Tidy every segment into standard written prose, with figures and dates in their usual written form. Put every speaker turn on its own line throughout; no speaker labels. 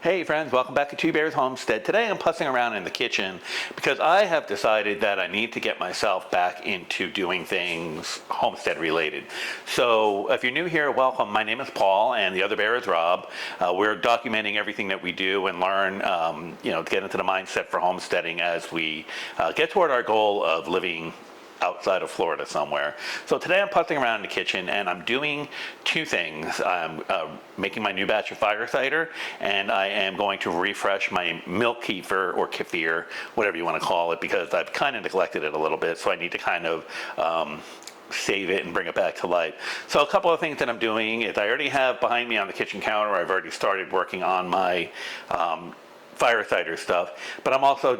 Hey friends, welcome back to Two Bears Homestead. Today I'm putzing around in the kitchen because I have decided that I need to get myself back into doing things homestead related. So if you're new here, welcome. My name is Paul and the other bear is Rob. We're documenting everything that we do and learn, to get into the mindset for homesteading as we get toward our goal of living outside of Florida somewhere. So today I'm putzing around in the kitchen and I'm doing two things. I'm making my new batch of fire cider, and I am going to refresh my milk kefir or kefir, whatever you want to call it, because I've kind of neglected it a little bit, so I need to kind of save it and bring it back to life. So a couple of things that I'm doing is I already have behind me on the kitchen counter, I've already started working on my fire cider stuff, but I'm also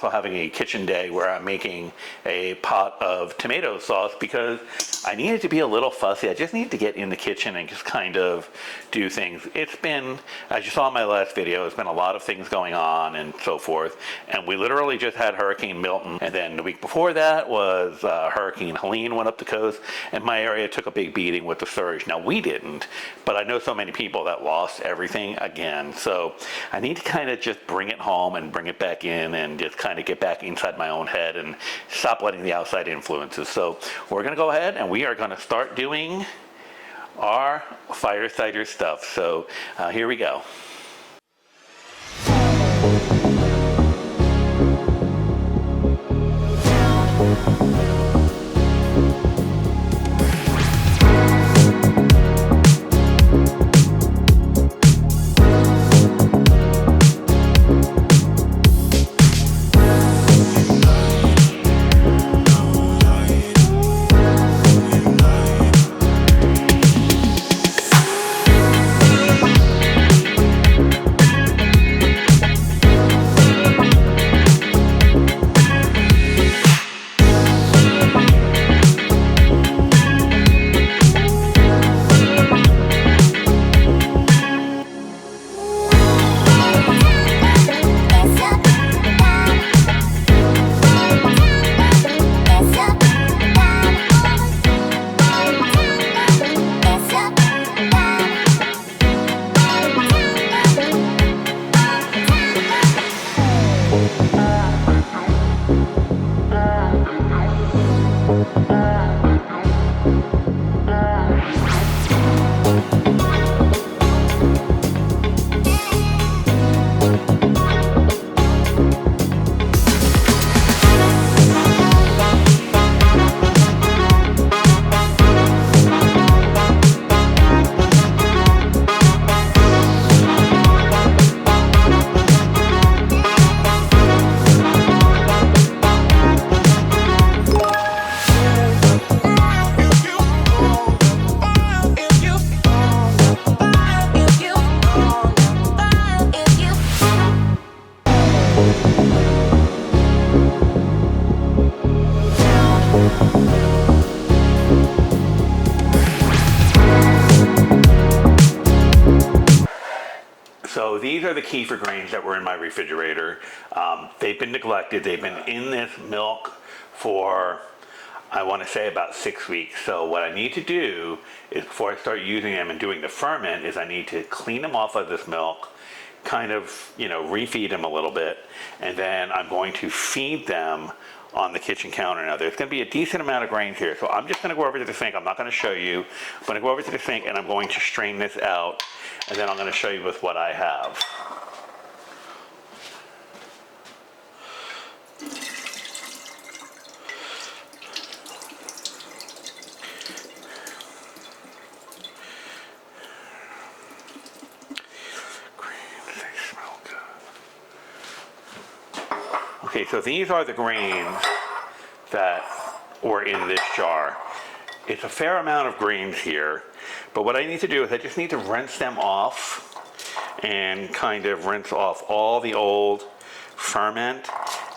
having a kitchen day where I'm making a pot of tomato sauce because I needed to be a little fussy. I just need to get in the kitchen and just kind of do things. It's been, as you saw in my last video, it's been a lot of things going on and so forth, and we literally just had Hurricane Milton, and then the week before that was Hurricane Helene went up the coast, and my area took a big beating with the surge. Now we didn't, but I know so many people that lost everything again, so I need to kind of just bring it home and bring it back in and just kind of get back inside my own head and stop letting the outside influences. So we're going to go ahead and we are going to start doing our fire cider stuff. So here we go. So these are the kefir grains that were in my refrigerator. They've been neglected. They've been in this milk for, I want to say, about 6 weeks. So what I need to do is, before I start using them and doing the ferment, is I need to clean them off of this milk, kind of, refeed them a little bit, and then I'm going to feed them on the kitchen counter. Now there's going to be a decent amount of grains here, so I'm just going to go over to the sink. I'm not going to show you. I'm going to go over to the sink and I'm going to strain this out, and then I'm going to show you with what I have. Okay, so these are the grains that were in this jar. It's a fair amount of grains here, but what I need to do is I just need to rinse them off and kind of rinse off all the old ferment,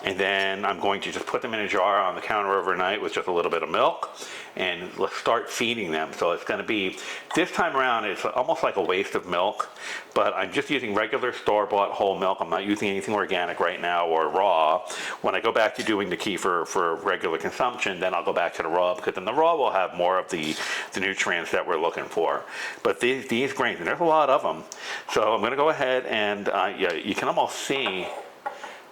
and then I'm going to just put them in a jar on the counter overnight with just a little bit of milk, and let's start feeding them. So it's going to be, this time around, it's almost like a waste of milk, but I'm just using regular store-bought whole milk. I'm not using anything organic right now or raw. When I go back to doing the kefir for regular consumption, then I'll go back to the raw, because then the raw will have more of the nutrients that we're looking for. But these grains, and there's a lot of them, so I'm going to go ahead and yeah, you can almost see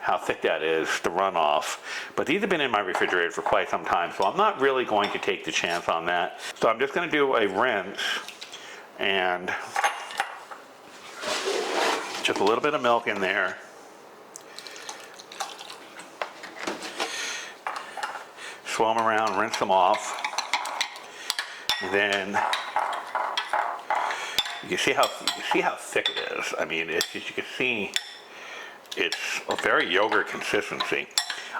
how thick that is, the runoff. But these have been in my refrigerator for quite some time, so I'm not really going to take the chance on that. So I'm just going to do a rinse and just a little bit of milk in there. Swirl them around, rinse them off. And then you see how thick it is. I mean, as you can see, it's a very yogurt consistency.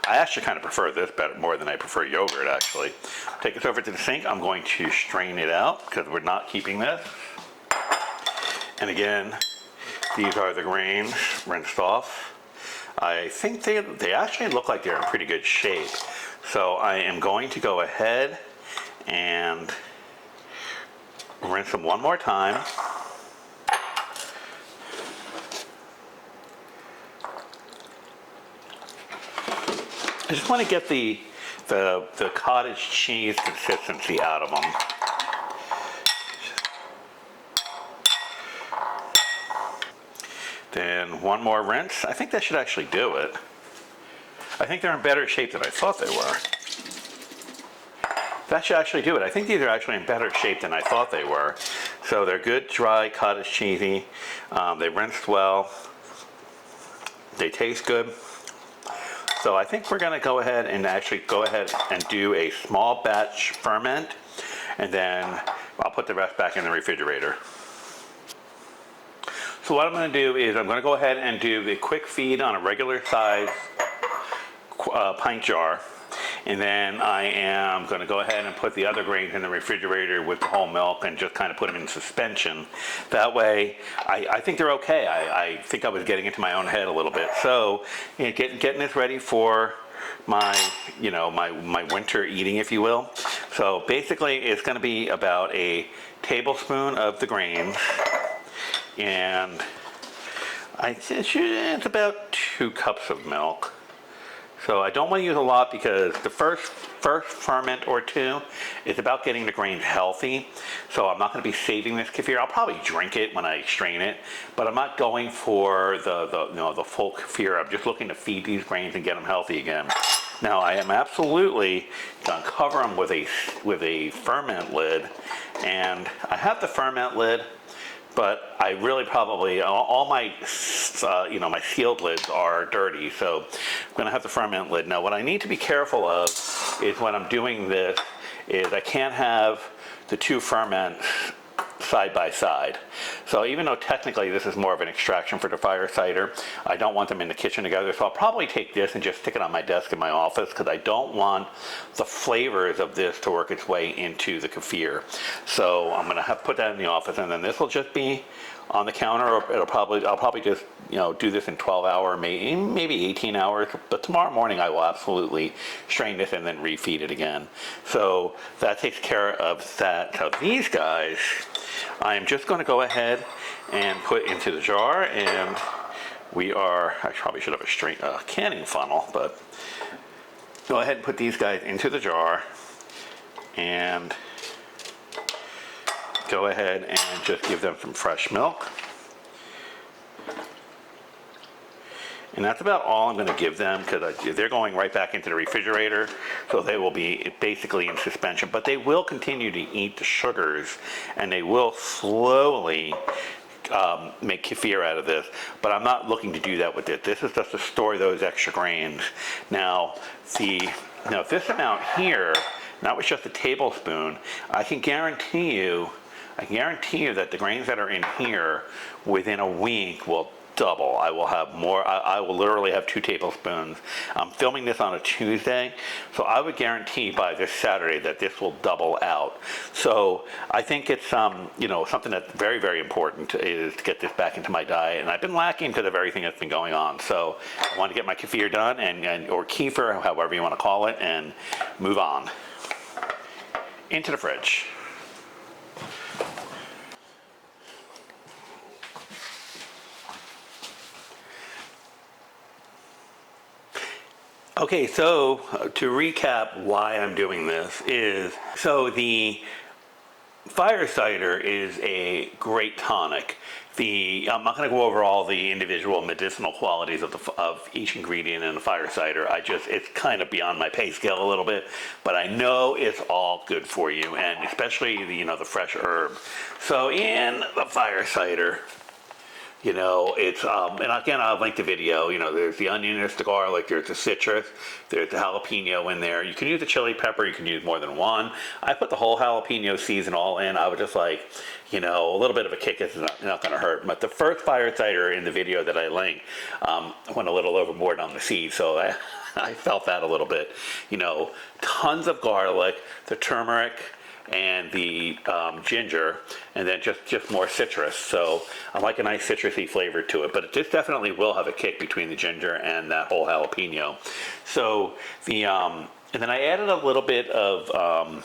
I actually kind of prefer this better, more than I prefer yogurt, actually. Take this over to the sink. I'm going to strain it out because we're not keeping this. And again, these are the grains rinsed off. I think they actually look like they're in pretty good shape. So I am going to go ahead and rinse them one more time. I just want to get the cottage cheese consistency out of them. Then one more rinse. I think that should actually do it. I think they're in better shape than I thought they were. That should actually do it. I think these are actually in better shape than I thought they were. So they're good, dry, cottage cheesy. They rinsed well. They taste good. So I think we're going to go ahead and do a small batch ferment, and then I'll put the rest back in the refrigerator. So what I'm going to do is I'm going to go ahead and do the quick feed on a regular size pint jar, and then I am going to go ahead and put the other grains in the refrigerator with the whole milk and just kind of put them in suspension. That way, I think they're okay. I think I was getting into my own head a little bit. So, you know, getting this ready for my, you know, my winter eating, if you will. So basically, it's going to be about a tablespoon of the grains, and it's about 2 cups of milk. So I don't want to use a lot because the first ferment or two is about getting the grains healthy. So I'm not going to be saving this kefir. I'll probably drink it when I strain it, but I'm not going for the full kefir. I'm just looking to feed these grains and get them healthy again. Now I am absolutely going to cover them with a ferment lid, and I have the ferment lid, but I really probably, all my, my sealed lids are dirty, so I'm going to have the ferment lid. Now what I need to be careful of is when I'm doing this is I can't have the 2 ferments side by side. So even though technically this is more of an extraction for the fire cider, I don't want them in the kitchen together. So I'll probably take this and just stick it on my desk in my office because I don't want the flavors of this to work its way into the kefir. So I'm going to put that in the office, and then this will just be on the counter, or I'll probably just do this in 12 hours, maybe 18 hours. But tomorrow morning I will absolutely strain this and then refeed it again. So that takes care of that. So these guys, I am just going to go ahead and put into the jar, and I probably should have a canning funnel, but go ahead and put these guys into the jar, and go ahead and just give them some fresh milk. And that's about all I'm going to give them, because they're going right back into the refrigerator, so they will be basically in suspension. But they will continue to eat the sugars, and they will slowly make kefir out of this. But I'm not looking to do that with it. This is just to store those extra grains. Now, this amount here, that was just a tablespoon. I can guarantee you that the grains that are in here within a week will double. I will have more. I will literally have 2 tablespoons. I'm filming this on a Tuesday, so I would guarantee by this Saturday that this will double out. So I think it's something that's very, very important is to get this back into my diet, and I've been lacking because of everything that's been going on. So I want to get my kefir done, or kefir, however you want to call it, and move on. into the fridge. Okay, so to recap why I'm doing this is, so the fire cider is a great tonic. I'm not going to go over all the individual medicinal qualities of each ingredient in the fire cider. It's kind of beyond my pay scale a little bit, but I know it's all good for you, and especially the fresh herb. So in the fire cider, it's, and again, I'll link the video. There's the onion, there's the garlic, there's the citrus, there's the jalapeno in there. You can use the chili pepper, you can use more than one. I put the whole jalapeno season all in. I was just like, a little bit of a kick is not going to hurt. But the first fire cider in the video that I linked went a little overboard on the seed, so I felt that a little bit. Tons of garlic, the turmeric, and the ginger, and then just more citrus. So I like a nice citrusy flavor to it, but this definitely will have a kick between the ginger and that whole jalapeno. So and then I added a little bit of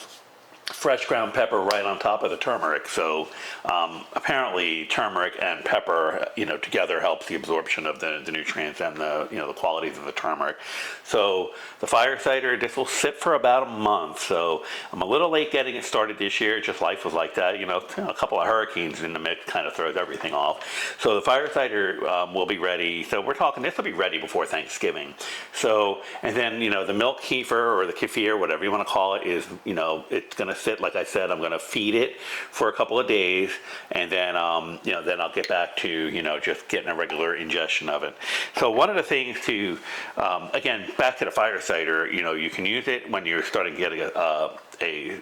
fresh ground pepper right on top of the turmeric. So apparently turmeric and pepper, together helps the absorption of the nutrients and the qualities of the turmeric. So the fire cider, this will sit for about a month. So I'm a little late getting it started this year. Just life was like that. A couple of hurricanes in the mix kind of throws everything off. So the fire cider will be ready. So we're talking, this will be ready before Thanksgiving. So, and then, the milk kefir or the kefir, whatever you want to call it, is, it's going to sit, like I said, I'm going to feed it for a couple of days, and then then I'll get back to just getting a regular ingestion of it. So one of the things to again, back to the fire cider, you can use it when you're starting to get a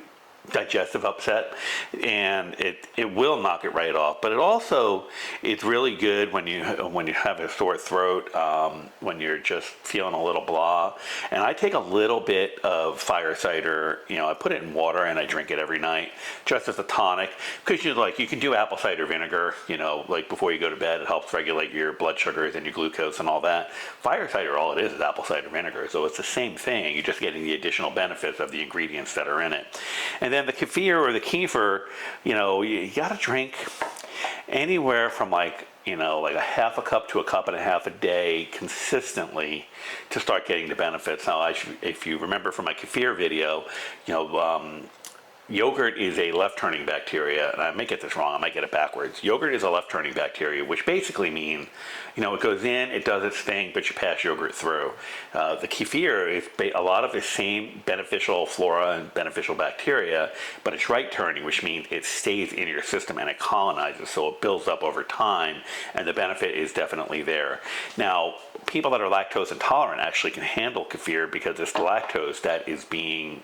digestive upset, and it will knock it right off. But it's really good when you have a sore throat, when you're just feeling a little blah. And I take a little bit of fire cider, I put it in water and I drink it every night just as a tonic, because you can do apple cider vinegar, like before you go to bed. It helps regulate your blood sugars and your glucose and all that. Fire cider, all it is apple cider vinegar, so it's the same thing. You're just getting the additional benefits of the ingredients that are in it. And then the kefir or the kefir, you gotta drink anywhere from like a half a cup to a cup and a half a day consistently to start getting the benefits. Now, if you remember from my kefir video, yogurt is a left-turning bacteria, and I may get this wrong, I might get it backwards. Yogurt is a left-turning bacteria, which basically means, it goes in, it does its thing, but you pass yogurt through. The kefir is a lot of the same beneficial flora and beneficial bacteria, but it's right-turning, which means it stays in your system and it colonizes, so it builds up over time, and the benefit is definitely there. Now, people that are lactose intolerant actually can handle kefir because it's the lactose that is being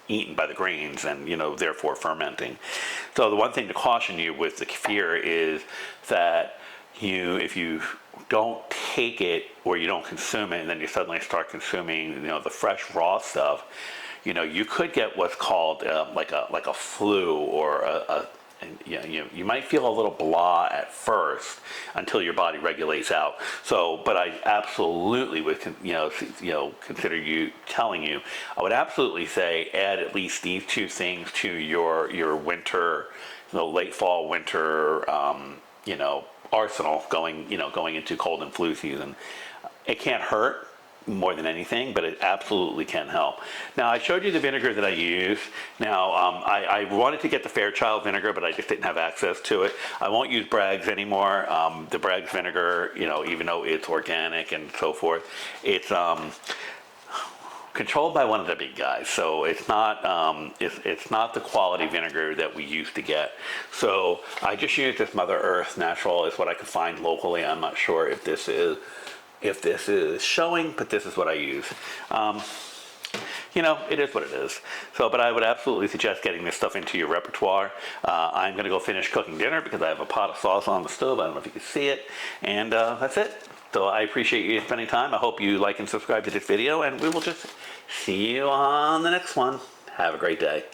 eaten by the grains and therefore fermenting. So the one thing to caution you with the kefir is that if you don't take it or you don't consume it and then you suddenly start consuming the fresh raw stuff, you could get what's called like a flu or you might feel a little blah at first until your body regulates out. So, but I absolutely would, consider telling you, I would absolutely say add at least these two things to your winter, late fall, winter, arsenal going into cold and flu season. It can't hurt more than anything, but it absolutely can help. Now, I showed you the vinegar that I use. Now, I wanted to get the Fairchild vinegar, but I just didn't have access to it. I won't use Bragg's anymore. The Bragg's vinegar, even though it's organic and so forth, it's controlled by one of the big guys, so it's not the quality vinegar that we used to get. So I just use this Mother Earth natural. Is what I could find locally. I'm not sure if this is showing, but this is what I use. It is what it is. So, but I would absolutely suggest getting this stuff into your repertoire. I'm going to go finish cooking dinner because I have a pot of sauce on the stove. I don't know if you can see it. And that's it. So I appreciate you spending time. I hope you like and subscribe to this video, and we will just see you on the next one. Have a great day.